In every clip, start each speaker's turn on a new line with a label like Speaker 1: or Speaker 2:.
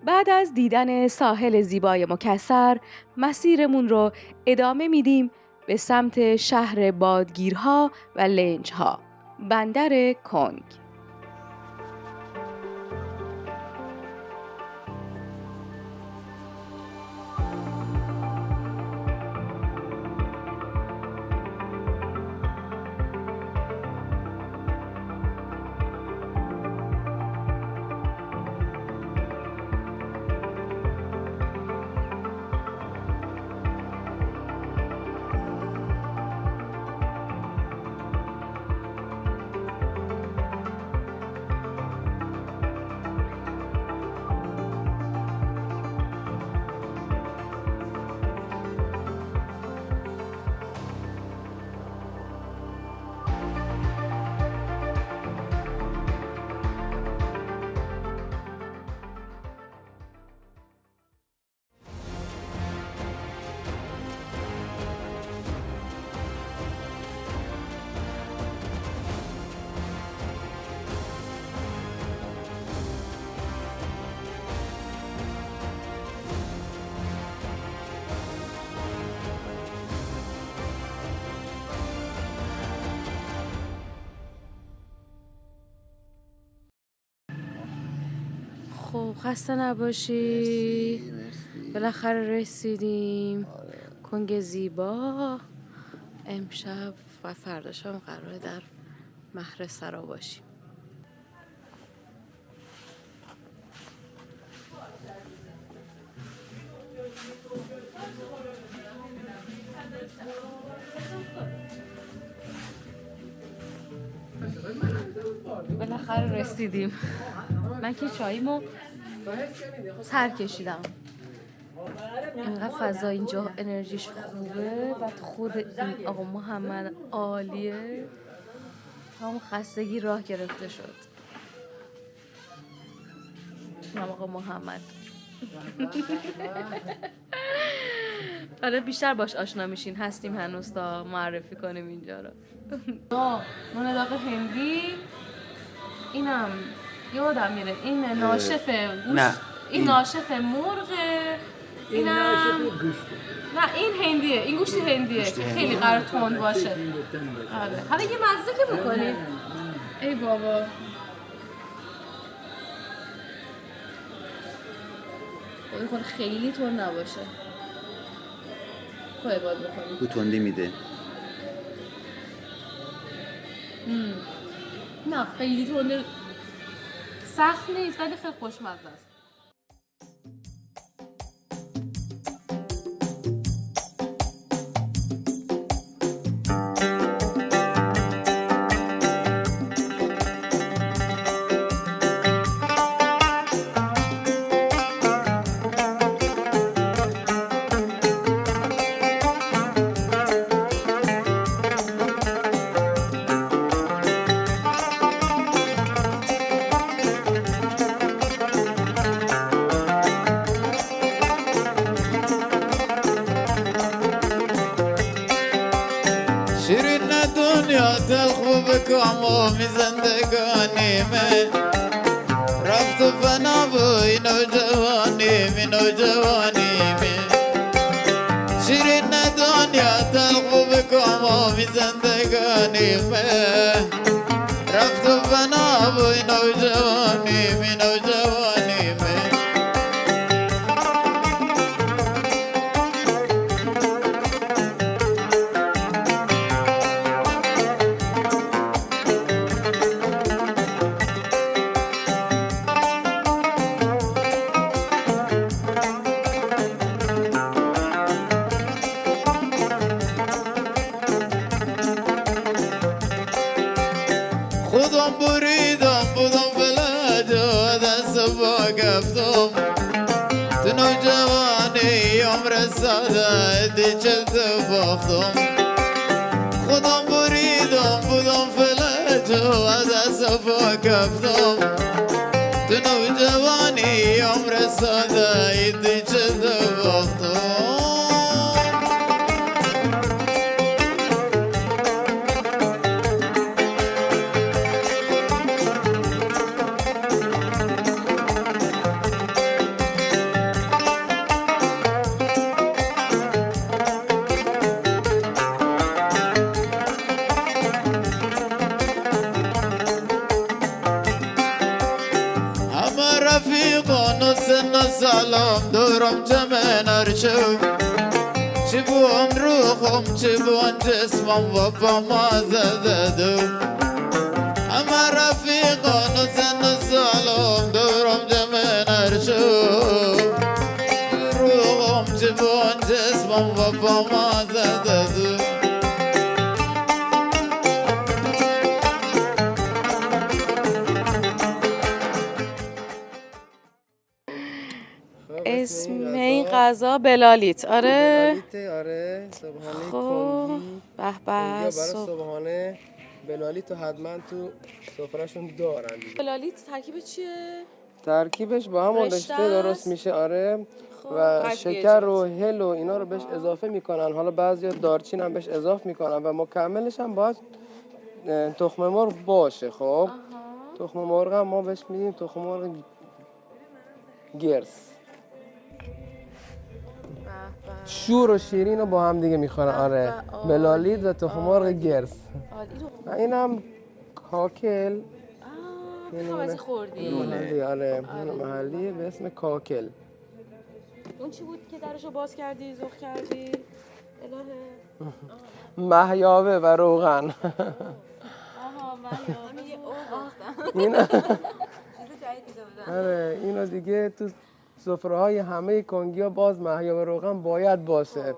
Speaker 1: بعد از دیدن ساحل زیبای مکسر مسیرمون رو ادامه میدیم به سمت شهر بادگیرها و لنجها، بندر کنگ. خب خسته نباشی. بالاخره رسیدیم. کنگ زیبا. امشب و فرداش هم قراره در مهر سرا باشیم. بالاخره رسیدیم. من که چاییمو سر کشیدم. اینقدر فضا اینجا انرژیش خوبه و خود این آقا محمد عالیه. همون خستگی راه گرفته شد. اینم آقا محمد. حالا بیشتر باش آشنا میشین. هستیم هنوز تا معرفی کنیم اینجا رو. نون داغ هندی. اینم یادم میره. این ناشف گوشت. این ناشف مرغه. اینم نه این هندیه. این گوشت هندیه که خیلی قرار تند باشه. آره. حالا یه مزه که بکنید. ای بابا. خود خیلی تند نباشه. خواهی باید بکنید.
Speaker 2: تو تندی میده.
Speaker 1: نه خیلی تند سخت نیست ولی خیلی خوشمزه است.
Speaker 3: شیرین دنیا دل خوب کامو می زندگانی من رفت و فنا بوی نوجوانی می نوجوانی من شیرین دنیا دل خوب کامو می زندگانی من رفت و فنا بوی نوجوانی می نوجوانی من خودم بریدم بودم فلج و دست با گفتم تو نوجوانی عمر ساده دیچه تو باختم خودم بریدم بودم فلج و دست با گفتم تو نوجوانی عمر ساده دیچه تو باختم دورم جمن ارچو چه بوان روحم چه بوان جسمم و با ما زده دو اما رفیقان و زن و سالم دورم جمن ارچو روحم چه بوان جسمم و با ما زده دو
Speaker 1: اسم این غذا بلالیت. آره
Speaker 2: آره صبحانه
Speaker 1: خب
Speaker 2: کنگی
Speaker 1: به به
Speaker 2: برای صبحانه بلالیت تو حتما تو سفرهشون دارن.
Speaker 1: بلالیت ترکیب چیه؟
Speaker 2: ترکیبش با هم
Speaker 1: رشته
Speaker 2: رشته درست
Speaker 1: است؟
Speaker 2: میشه آره
Speaker 1: خب،
Speaker 2: و
Speaker 1: ادویه
Speaker 2: شکر و
Speaker 1: جات.
Speaker 2: هل و اینا رو بهش اضافه میکنن. حالا بعضیا دارچین هم بهش اضافه میکنن و مکملش هم باید تخم مرغ باشه. خب تخم مرغ هم ما بهش میدیم تخم مرغ گرس. شور و شیرین رو با هم دیگه میخورن. آره بلالیت و تخم مرغ گرس. و اینم کاکل
Speaker 1: خواهی خوردی؟
Speaker 2: محلی. آره محلیه به اسم کاکل.
Speaker 1: اون چی بود که درشو باز کردی زخ کردی؟ الهه
Speaker 2: مهیاوه و روغن.
Speaker 1: آها من یه
Speaker 2: این آره اینو دیگه تو سفره های همه کنگی ها باز مهیاوه روغن باید باشه.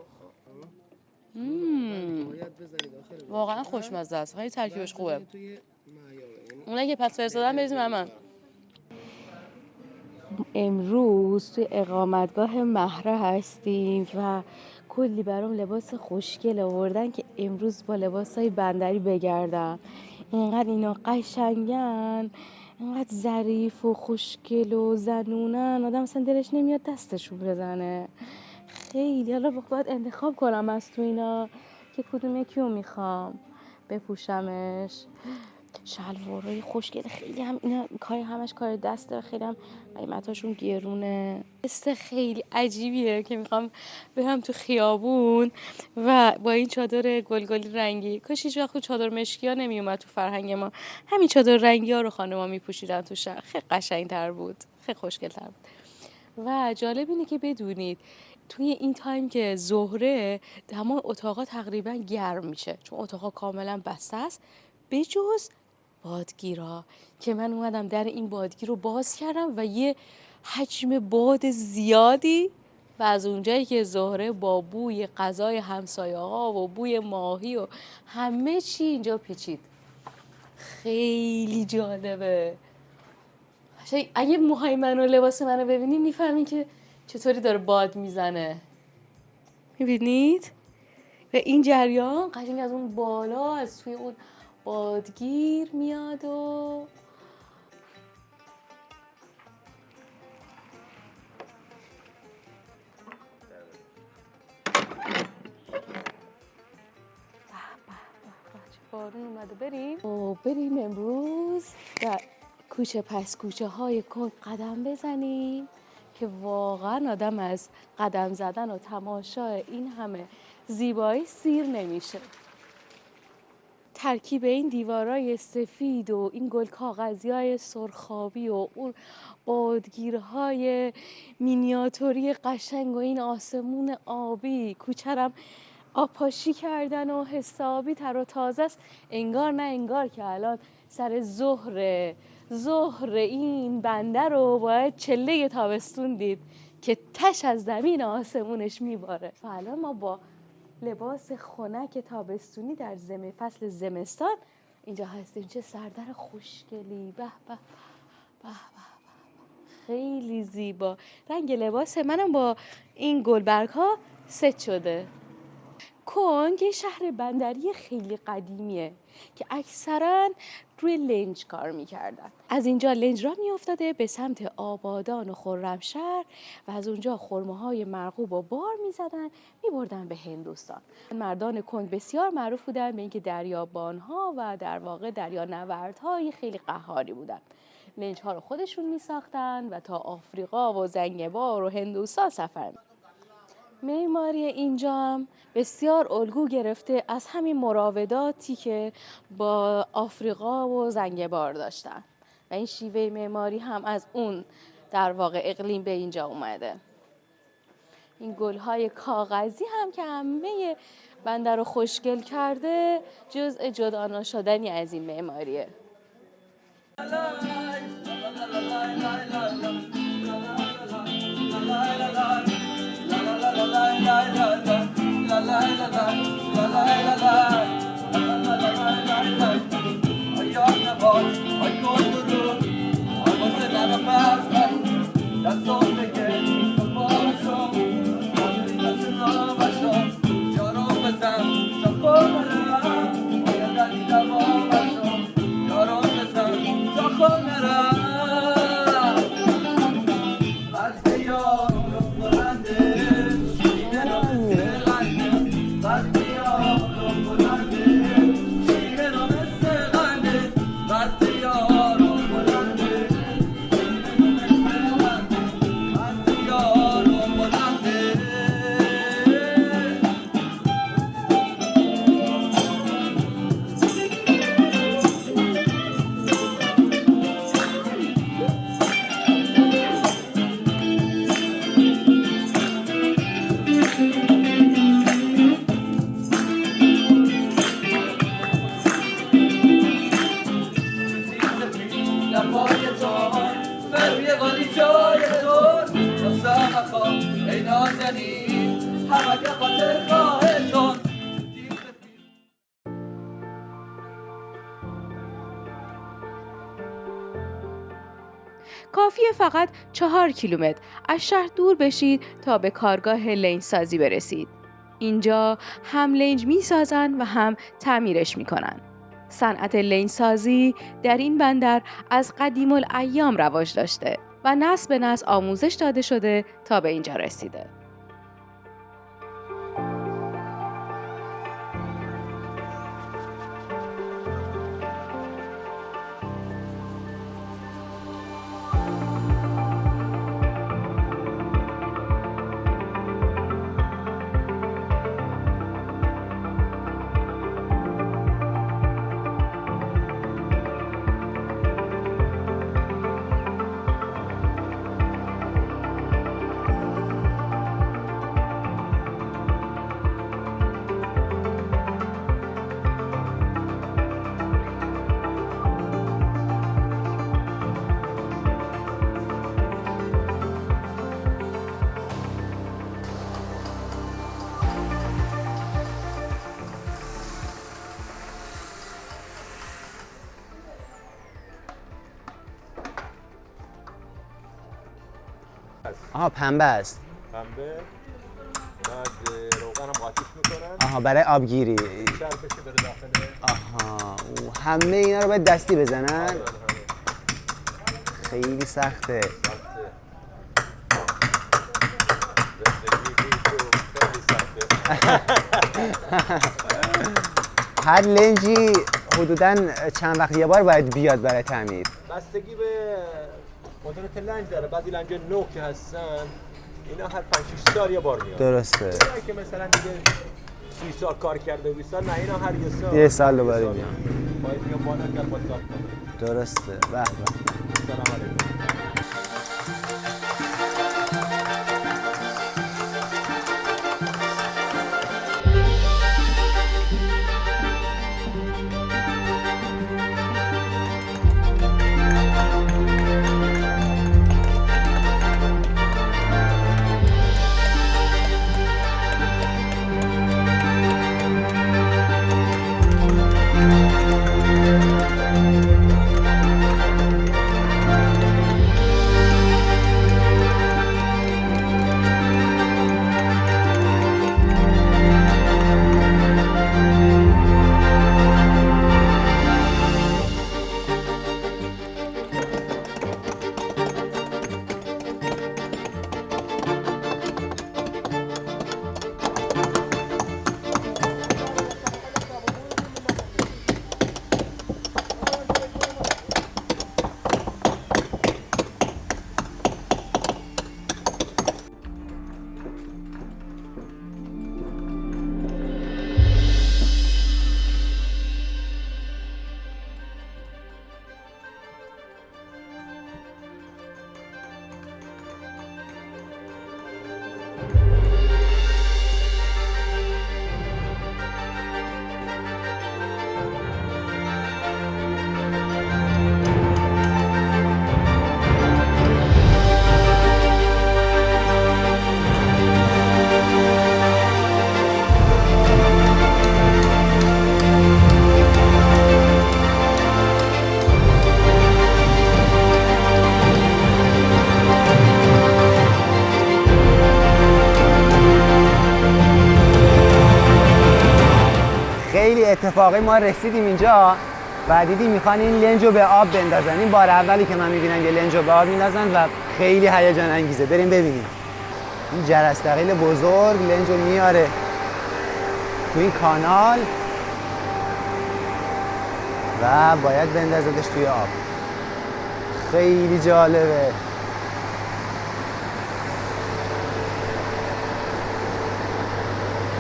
Speaker 1: واقعا خوشمزه است. خیلی ترکیبش خوبه. اونایی که پس فرستادن بریزیم من. امروز توی اقامتگاه مهره هستیم و کلی برام لباس خوشگل آوردن که امروز با لباسای بندری بگردم. اینقدر اینا قشنگن، اینقدر ظریف و خوشگل و زنونن، آدم اصلا دلش نمیاد دستشون بزنه. خیلی حالا باید انتخاب کنم از تو اینا که کدوم یکیو میخوام بپوشمش. شلوارای خوشگل خیلی هم اینا کار همش کار دسته، خیلی هم قیمتاشون گرونه. است خیلی عجیبیه که میخوام برم تو خیابون و با این چادر گلگلی رنگی، کاش هیچ وقت چادر مشکی ها نمیومد تو فرهنگ ما. همین چادر رنگی ها رو خانم‌ها میپوشیدن تو شهر، خیلی قشنگ‌تر بود، خیلی خوشگل‌تر بود. و جالب اینه که بدونید توی این تایم که ظهره تمام اتاقا تقریبا گرم میشه، چون اتاقا کاملا بسته است بجز بادگیرها که من اومدم در این بادگیر رو باز کردم و یه حجم باد زیادی و از اونجایی که ظهره با بوی غذای همسایه ها و بوی ماهی و همه چی اینجا پیچید. خیلی جالبه. اگه موهای من و لباس منو ببینید میفهمین که چطوری داره باد میزنه. میبینید؟ و این جریان قشنگ از اون بالا از توی اون بادگیر میاد و بارون اومده. بریم امروز در کوچه پس کوچه های کن قدم بزنیم که واقعا آدم از قدم زدن و تماشای این همه زیبایی سیر نمیشه. ترکیب این دیوارای سفید و این گل کاغذیای سرخابی و اون بادگیرهای مینیاتوری قشنگ و این آسمون آبی، کوچرم آبپاشی کردن و حسابی تر و تازه است. انگار نه انگار که الان سر ظهر این بنده رو باید چله تابستون دید که تش از زمین آسمونش میباره. و الان ما با لباس خنک تابستونی در فصل زمستان اینجا هستیم. چه سردر خوشگلی. به به به به. خیلی زیبا. رنگ لباس منم با این گلبرگ ها ست شده. کنگ یه شهر بندری خیلی قدیمیه که اکثرا روی لنج کار میکردن. از اینجا لنج را میافتاده به سمت آبادان و خرمشهر و از اونجا خرمه‌های مرغوب و بار میزدن میبردن به هندوستان. مردان کنگ بسیار معروف بودن به اینکه دریابانها و در واقع دریانوردهای خیلی قهاری بودن. لنج ها رو خودشون میساختن و تا آفریقا و زنگبار و هندوستان سفر می‌کردن. معماری اینجا هم بسیار الگو گرفته از همین مراوداتی که با آفریقا و زنگبار داشتن و این شیوه معماری هم از اون در واقع اقلیم به اینجا اومده. این گل‌های کاغذی هم که همه بنده رو خوشگل کرده جزء جدا ناشدنی از این معماریه. کافیه فقط 4 کیلومتر از شهر دور بشید تا به کارگاه لنجسازی برسید. اینجا هم لنج میسازن و هم تعمیرش میکنن. صنعت لنجسازی در این بندر از قدیم الایام رواج داشته و نسل به نسل آموزش داده شده تا به اینجا رسیده.
Speaker 4: آها پنبه است.
Speaker 5: پنبه بعد روغن هم قاطیش میکنن.
Speaker 4: آها برای آبگیری.
Speaker 5: شربش بره داخل.
Speaker 4: آها همه اینا رو باید دستی بزنن. خیلی سخته. هر لنجی حدوداً چند وقت یه بار باید بیاد برای تعمیر؟
Speaker 5: بستگی به مدت لنج داره. بعضی لنج نو که هستن اینا هر 5-6 سال یه بار میاد.
Speaker 4: درسته.
Speaker 5: اینا که مثلا دیگه 30 سال کار کرده 20 سال، نه اینا هر
Speaker 4: یه سال دوباره میاد.
Speaker 5: باید بیا بالا کرد باید کار کنه.
Speaker 4: درسته. به به.
Speaker 5: سلام علیکم.
Speaker 4: رفاقای ما رسیدیم اینجا و دیدیم میخوان این لنج رو به آب بندازن. این بار اولی که من میبینم یه لنج رو به آب میندازن و خیلی هیجان انگیزه. بریم ببینیم. این جرثقیل بزرگ لنج رو میاره تو این کانال و باید بندازدش توی آب. خیلی جالبه.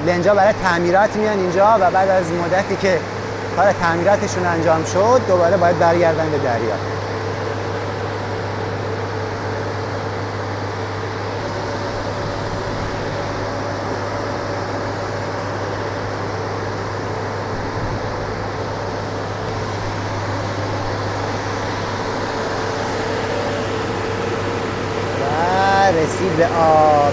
Speaker 4: لنجا برای تعمیرات میان اینجا و بعد از مدتی که کار تعمیراتشون انجام شد دوباره باید برگردن به دریا. و رسید به آب.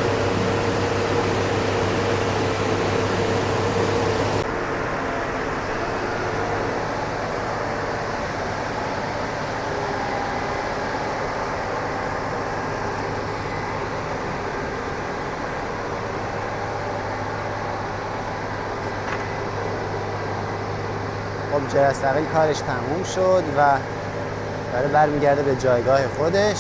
Speaker 4: خب جرثقیل کارش تموم شد و داره برمیگرده به جایگاه خودش.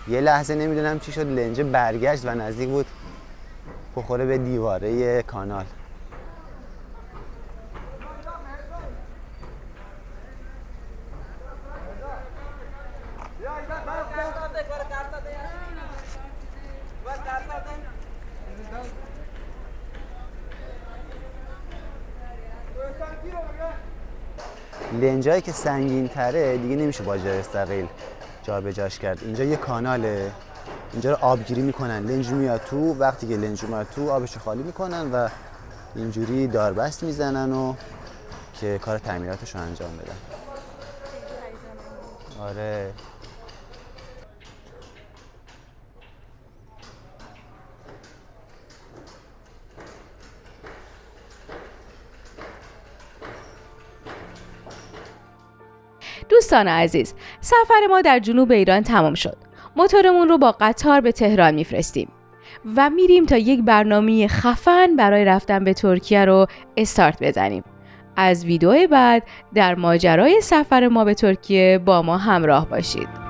Speaker 4: یه لحظه نمیدونم چی شد لنجه برگشت و نزدیک بود بخوره به دیواره کانال. لنجایی که سنگین تره دیگه نمیشه با جرثقیل جابجاش کرد. اینجا یه کاناله، اینجا رو آبگیری میکنن. لنج میاد تو، وقتی که لنج میاد تو آبش خالی میکنن و اینجوری داربست میزنن و که کار تعمیراتش رو انجام بدن. آره
Speaker 6: دوستان عزیز، سفر ما در جنوب ایران تمام شد. موتورمون رو با قطار به تهران میفرستیم و میریم تا یک برنامه خفن برای رفتن به ترکیه رو استارت بزنیم. از ویدیو بعد در ماجرای سفر ما به ترکیه با ما همراه باشید.